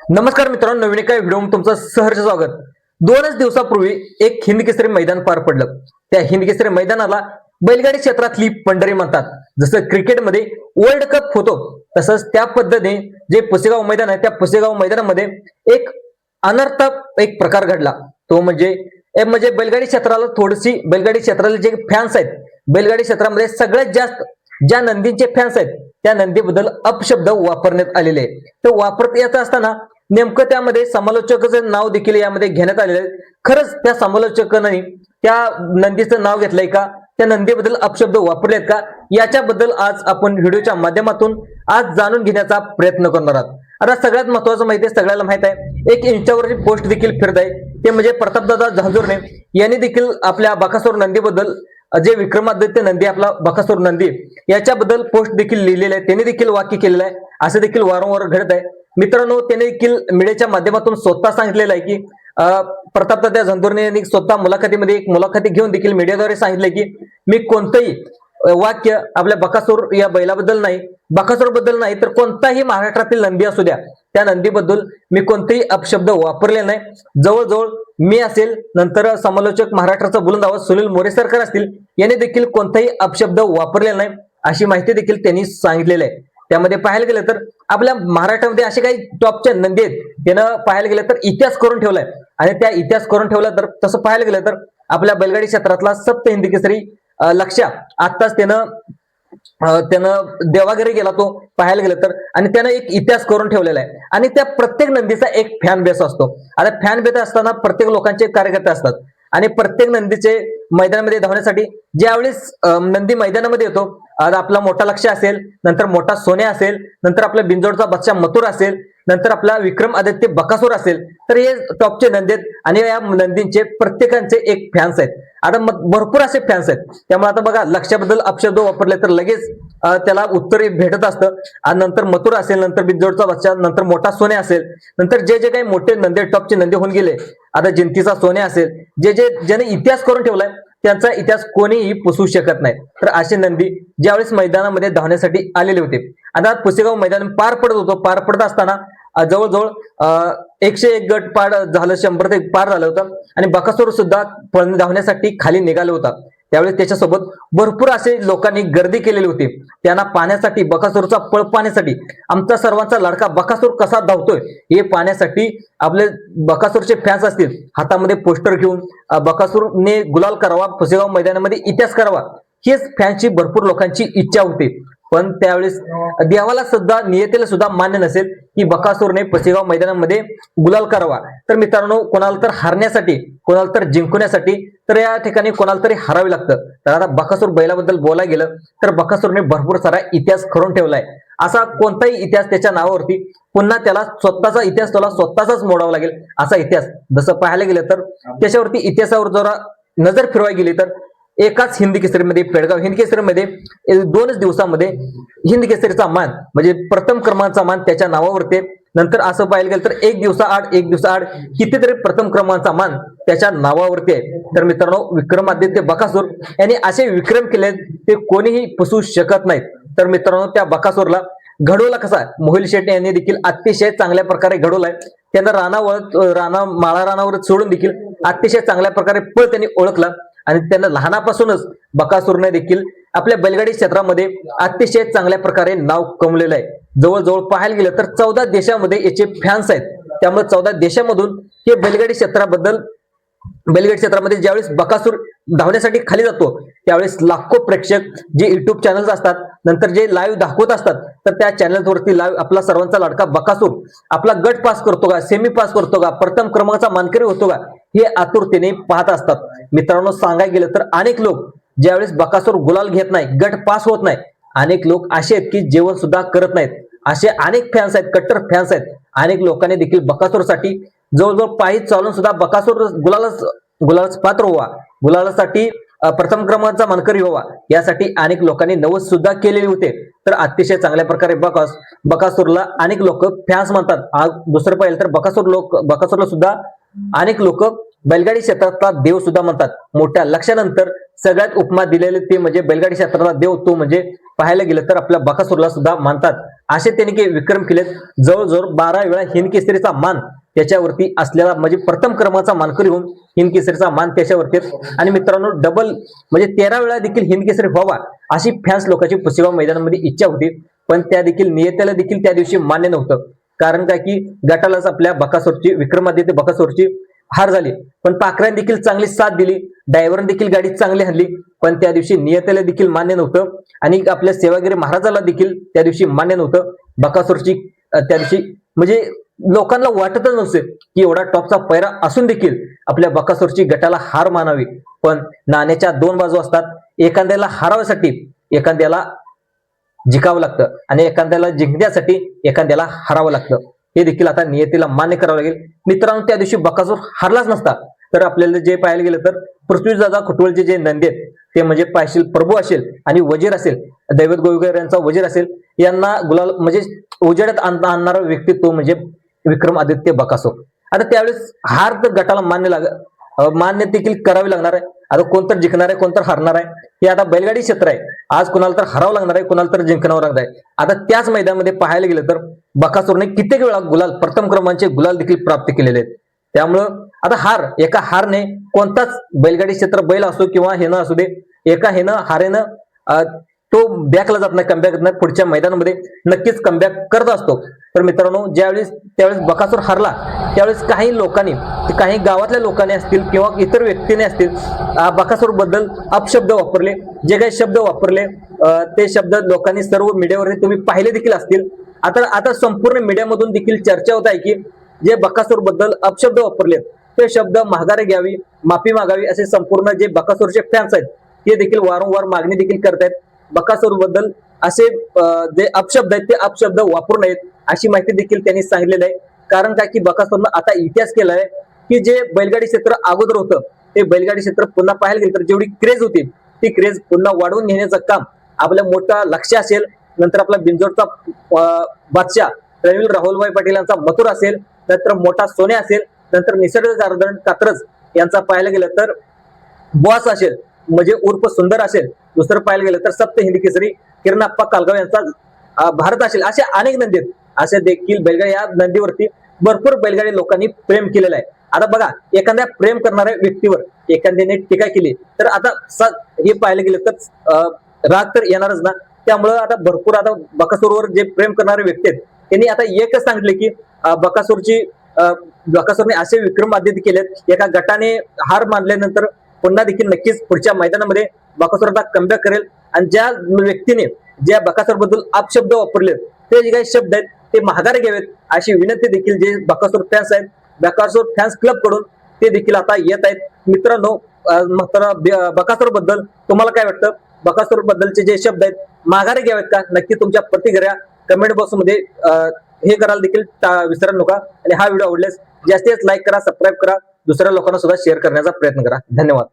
नमस्कार मित्रांनो, नवीन एका व्हिडिओमध्ये तुमचं सहर्ष स्वागत। 2च दिवसापूर्वी एक हिंद केसरी मैदान पार पडलं। त्या हिंद केसरी मैदानाला बैलगाडी क्षेत्रातली पंढरी म्हणतात। जसं क्रिकेटमध्ये वर्ल्ड कप होतो तसंच त्या पद्धतीने जे पुसेगाव मैदान आहे त्या पुसेगाव मैदानामध्ये एक अनर्थ एक प्रकार घडला। तो म्हणजे बैलगाडी क्षेत्राला थोडीशी बैलगाडी क्षेत्रातले जे फॅन्स आहेत, बैलगाडी क्षेत्रामध्ये सगळ्यात जास्त ज्या नंदींचे फॅन्स आहेत त्या नंदीबद्दल अपशब्द वापरण्यात आलेले आहे। तर वापरत येत असताना नेमकं त्यामध्ये समालोचकाचं नाव देखील यामध्ये घेण्यात आलेलं आहे। खरंच त्या समालोचकांनी त्या नंदीचं नाव घेतलंय का, त्या नंदीबद्दल अपशब्द वापरलेत का, याच्याबद्दल आज आपण व्हिडिओच्या माध्यमातून आज जाणून घेण्याचा प्रयत्न करणार आहोत। आता सगळ्यात महत्त्वाचं माहिती आहे, सगळ्याला माहित आहे, एक इंस्टावरची पोस्ट देखील फिरत आहे। ते म्हणजे प्रतापदादा झांजुर्णे यांनी देखील आपल्या बकासूर नंदीबद्दल जे विक्रमादित्य नंदी आपला बकासूर नंदी याच्याबद्दल पोस्ट देखील लिहिलेलं आहे। त्यांनी देखील वाक्य केलेलं आहे। असं देखील वारंवार घडत आहे मित्रांनो। त्यांनी देखील मीडियाच्या माध्यमातून स्वतः सांगितलेलं आहे की प्रतापदादा झांजुर्णे यांनी स्वतः मुलाखतीमध्ये एक मुलाखती घेऊन देखील मीडियाद्वारे सांगितले की मी कोणतंही वाक्य आपल्या बकासूर या बैलाबद्दल नाही, बकासूर बद्दल नाही, तर कोणताही महाराष्ट्रातील नंदी असू द्या त्या नंदीबद्दल मी कोणतेही अपशब्द वापरले नाही। जवळजवळ मी असेल, नंतर समालोचक महाराष्ट्राचा बुलंद आवाज सुनील मोरे सरकार असतील, यांनी देखील कोणताही अपशब्द वापरलेला नाही अशी माहिती देखील त्यांनी सांगितलेली आहे। त्यामध्ये पाहायला गेलं तर आपल्या महाराष्ट्रामध्ये असे काही टॉपचे नंदी आहेत, त्यानं पाहायला गेलं तर इतिहास करून ठेवलाय। आणि त्या इतिहास करून ठेवला तर तसं पाहायला गेलं तर आपल्या बैलगाडी क्षेत्रातला सप्त हिंद केसरी लक्ष्या आत्ताच त्यानं देवाघरी गेला तो पाहायला गेलं तर, आणि त्यानं एक इतिहास करून ठेवलेला आहे। आणि त्या प्रत्येक नंदीचा एक फॅन बेस असतो। आता फॅन बेस असताना प्रत्येक लोकांचे कार्यकर्ते असतात आणि प्रत्येक नंदीचे मैदानामध्ये धावण्यासाठी ज्यावेळेस नंदी मैदानामध्ये येतो, आपला मोठा लक्ष्य असेल, नंतर मोठा सोन्या असेल, नंतर आपल्या बिंजोडचा बच्चा मथुर असेल, नंतर आपला विक्रमादित्य बकासूर असेल, तर हे टॉपचे नंदी आहेत आणि या नंदींचे प्रत्येकांचे एक फॅन्स आहेत। आता भरपूर असे फॅन्स आहेत। त्यामुळे आता बघा, लक्ष्याबद्दल अपशब्द वापरले तर लगेच त्याला उत्तर भेटत असतं। आणि नंतर मथुर असेल, नंतर बिंजोडचा बच्चा, नंतर मोठा सोन्या असेल, नंतर जे जे काही मोठे नंदी टॉपचे नंदी होऊन गेले, आता जिंतीचा सोन्या असेल, ज्याने इतिहास करून ठेवलाय त्यांचा इतिहास कोणीही पुसू शकत नाही। तर असे नंदी ज्यावेळेस मैदानामध्ये धावण्यासाठी आलेले होते। आता पुसेगाव मैदान पार पडत होतो, पार पडत असताना जवळजवळ 101 गट पार झालं, 100 ते पार झालं होतं आणि बकासूर सुद्धा धावण्यासाठी खाली निघाला होता। त्यावेळेस त्याच्यासोबत भरपूर असे लोकांनी गर्दी केलेली होती त्यांना पाहण्यासाठी, बकासूरचा पळ पाहण्यासाठी। आमचा सर्वांचा लाडका बकासूर कसा धावतोय हे पाहण्यासाठी आपले बकासूरचे फॅन्स असतील, हातामध्ये पोस्टर घेऊन बकासूरने गुलाल करावा, पुसेगाव मैदानामध्ये इतिहास करावा, हेच फॅन्सची भरपूर लोकांची इच्छा होती। पण त्यावेळेस देवाला सुद्धा, नियतीला सुद्धा मान्य नसेल की बकासूरने पुसेगाव मैदानामध्ये गुलाल करावा। तर मित्रांनो, कोणाला तर हारण्यासाठी, कोणाला तर जिंकण्यासाठी, तर या ठिकाणी कोणाला तरी हरावे लागतं। तर आता बकासूर बैलाबद्दल बोलायला गेलं तर बकासूरने भरपूर सारा इतिहास करून ठेवलाय। असा कोणताही इतिहास त्याच्या नावावरती पुन्हा त्याला स्वतःचा इतिहास त्याला स्वतःचाच मोडावा लागेल असा इतिहास। जसं पाहायला गेलं तर त्याच्यावरती इतिहासावर जरा नजर फिरवायला गेली तर एकाच हिंद केसरीमध्ये, पेडगाव हिंद केसरीमध्ये 2च दिवसामध्ये हिंद केसरीचा मान म्हणजे प्रथम क्रमांकाचा मान त्याच्या नावावरती। नंतर असं पाहायला गेलं तर एक दिवसाआड कितीतरी प्रथम क्रमांकाचा मान त्याच्या नावावरती आहे। तर मित्रांनो, विक्रमादित्य बकासूर यांनी असे विक्रम केले ते कोणीही पुसू शकत नाहीत। तर मित्रांनो, त्या बकासूरला घडवला कसा, मोहिल शेट्टी यांनी देखील अतिशय चांगल्या प्रकारे घडवलाय। त्यांना माळा रानावर सोडून देखील अतिशय चांगल्या प्रकारे पळ त्यांनी ओळखला आणि त्यांना लहानापासूनच बकासूरने देखील आपल्या बैलगाडी क्षेत्रामध्ये अतिशय चांगल्या प्रकारे नाव कमवलेलं आहे। जवळजवळ पाहायला गेलं तर 14 देशामध्ये याचे फॅन्स आहेत। त्यामुळे 14 देशामधून हे बैलगाडी क्षेत्रामध्ये ज्यावेळेस बकासूर धावण्यासाठी खाली जातो त्यावेळेस लाखो प्रेक्षक जे युट्यूब चॅनल्स असतात, नंतर जे लाईव्ह दाखवत असतात, तर त्या चॅनलवरती लाईव्ह आपला सर्वांचा लाडका बकासूर आपला गट पास करतो का, सेमी पास करतो का, प्रथम क्रमांकाचा मानकरी होतो का, हे आतुरतेने पाहत असतात। मित्रांनो, सांगायला गेलं तर अनेक लोक ज्यावेळेस बकासूर गुलाल घेत नाही, गट पास होत नाही, अनेक लोक असे आहेत की जेवण सुद्धा करत नाहीत। असे अनेक फॅन्स आहेत, कट्टर फॅन्स आहेत। अनेक लोकांनी देखील बकासूरसाठी जवळजवळ पायी चालून सुद्धा बकासूर गुलालाच पात्र व्हावा, गुलालासाठी प्रथम क्रमांकाचा मानकरी व्हावा, यासाठी अनेक लोकांनी नवस सुद्धा केलेले होते। तर अतिशय चांगल्या प्रकारे बकासूरला अनेक लोक फॅन्स म्हणतात। दुसरं पाहिलं तर बकासूरला सुद्धा अनेक लोक बैलगाडी क्षेत्रातला देव सुद्धा म्हणतात। मोठ्या लक्ष्यानंतर सगळ्यात उपमा दिलेले ते म्हणजे बैलगाडी क्षेत्रातला देव, तो म्हणजे पाहायला गेलं तर आपल्या बकासूरला सुद्धा मानतात। असे त्यांनी काही विक्रम केलेत. जवळजवळ 12 वेळा हिंद केसरीचा मान त्याच्यावरती असलेला, म्हणजे प्रथम क्रमांकाचा मानकरी होऊन हिंद केसरीचा मान त्याच्यावरती. आणि मित्रांनो डबल म्हणजे 13 वेळा देखील हिंद केसरी व्हावा अशी फॅन्स लोकांची पुसेगाव मैदानामध्ये इच्छा होती, पण त्या देखील नियत्याला देखील त्या दिवशी मान्य नव्हतं. कारण काय की गटालाच आपल्या बकासूरची, विक्रमादित्य बकासूरची हार झाली. पण पाखरांनी देखील चांगली साथ दिली, ड्रायव्हरने देखील गाडी चांगली हल्ली, पण त्या दिवशी नियत्याला देखील मान्य नव्हतं आणि आपल्या सेवागिरी महाराजाला देखील त्या दिवशी मान्य नव्हतं. बकासूरची त्या दिवशी म्हणजे लोकांना वाटतच नव्हते की एवढा टॉपचा पैरा असून देखील आपल्या बकासूरची गटाला हार मानावी. पण नाण्याच्या 2 बाजू असतात. एखाद्याला हरवण्यासाठी एखाद्याला जिंकावं लागतं आणि एखाद्याला जिंकण्यासाठी एखाद्याला हरावं लागतं. हे देखील आता नियतीला मान्य करावं लागेल. मित्रांनो त्या दिवशी बकासूर हरलाच नसता तर आपल्याला जे पाहायला गेलं तर पृथ्वीदादा खुटवळचे जे नंदी आहेत ते म्हणजे पायशील प्रभू असेल आणि वजीर असेल, दैवत गोवेकर यांचा वजीर असेल, यांना गुलाल म्हणजे उजेडात आणणारा व्यक्तित्व म्हणजे विक्रमादित्य बकासूर. आता त्यावेळेस हार तर गटाला मान्य देखील करावी लागणार आहे. आता कोणतर जिंकणार आहे, कोणतर हरणार आहे, हे आता बैलगाडी क्षेत्र आहे. आज कुणाला तर हरावं लागणार आहे, कुणाला तर जिंकणावं लागणार आहे. आता त्याच मैदानामध्ये पाहायला गेलं तर बकासूरने कित्येक वेळा गुलाल, प्रथम क्रमांकाचे गुलाल देखील प्राप्त केलेले आहेत. त्यामुळं आता एका हारने कोणताच बैलगाडी क्षेत्र, बैल असो किंवा हेनं असू दे, एका हारेनं तो बॅकला जात नाही, कमबॅक करत नाही. पुढच्या मैदानामध्ये नक्कीच कमबॅक करत असतो. तर मित्रांनो त्यावेळेस बकासूर हरला त्यावेळेस काही लोकांनी, काही गावातल्या लोकांनी असतील किंवा इतर व्यक्तीने असतील बकासूर बद्दल अपशब्द वापरले. जे काही शब्द वापरले ते शब्द लोकांनी सर्व मीडियावरती तुम्ही पाहिले देखील असतील. आता संपूर्ण मीडियामधून देखील चर्चा होत आहे की जे बकासूर बद्दल अपशब्द वापरले ते शब्द माघारी घ्यावी, माफी मागावी, असे संपूर्ण जे बकासूरचे फॅन्स आहेत ते देखील वारंवार मागणी देखील करतायत. बकासूर बद्दल असे जे अपशब्द आहेत ते अपशब्द वापरू नयेत अशी माहिती देखील त्यांनी सांगितलेली आहे. कारण काय की बकासूरनं आता इतिहास केलाय की जे बैलगाडी क्षेत्र अगोदर होतं ते बैलगाडी क्षेत्र पुन्हा पाहायला गेलं तर जेवढी क्रेज होती ती क्रेज पुन्हा वाढवून घेण्याचं काम आपलं मोठा लक्ष असेल, नंतर आपला बिंजोडचा बादशाह रणवीर राहुलभाई पाटील यांचा मथुर असेल, नंतर मोठा सोन्या असेल, नंतर निसर्ग गार्डन कात्रज यांचा पाहायला गेलं तर बॉस असेल म्हणजे उर्फ सुंदर असेल, दुसरं पाहायला गेलं तर सप्त हिंद केसरी किरणाप्पा कालगाव यांचा भारत असेल, असे अनेक नंदी आहेत. असे देखील बैलगाडी, या नंदीवरती भरपूर बैलगाडी लोकांनी प्रेम केलेलं आहे. आता बघा एखाद्या प्रेम करणाऱ्या व्यक्तीवर एखाद्याने टीका केली तर आता हे पाहायला गेलं तर राग तर येणारच ना. त्यामुळं आता भरपूर आता बकासूरवर जे प्रेम करणारे व्यक्ती आहेत त्यांनी आता एकच सांगितले की बकासूरने असे विक्रमादित्य केलेत. एका गटाने हार मानल्यानंतर पुन्हा देखील नक्कीच पुढच्या मैदानामध्ये बकासूर आता कमबॅक करेल. आणि ज्या व्यक्तीने ज्या बकासूर बद्दल अपशब्द वापरले ते जे काही शब्द आहेत ते माघारी घ्यावेत अशी विनंती देखील जे बकासूर फॅन्स आहेत, बकासूर फॅन्स क्लब कडून ते देखील आता येत आहेत. मित्रांनो बकासूर बद्दल तुम्हाला काय वाटतं? बकासूर बद्दलचे जे शब्द आहेत माघारी घ्यावेत का? नक्की तुमच्या प्रतिक्रिया कमेंट बॉक्स मध्ये हे करायला देखील विसरू नका. आणि हा व्हिडिओ आवडल्यास जास्तीत जास्त लाईक करा, सबस्क्राईब करा, दुसऱ्या लोकांना सुद्धा शेअर करण्याचा प्रयत्न करा. धन्यवाद.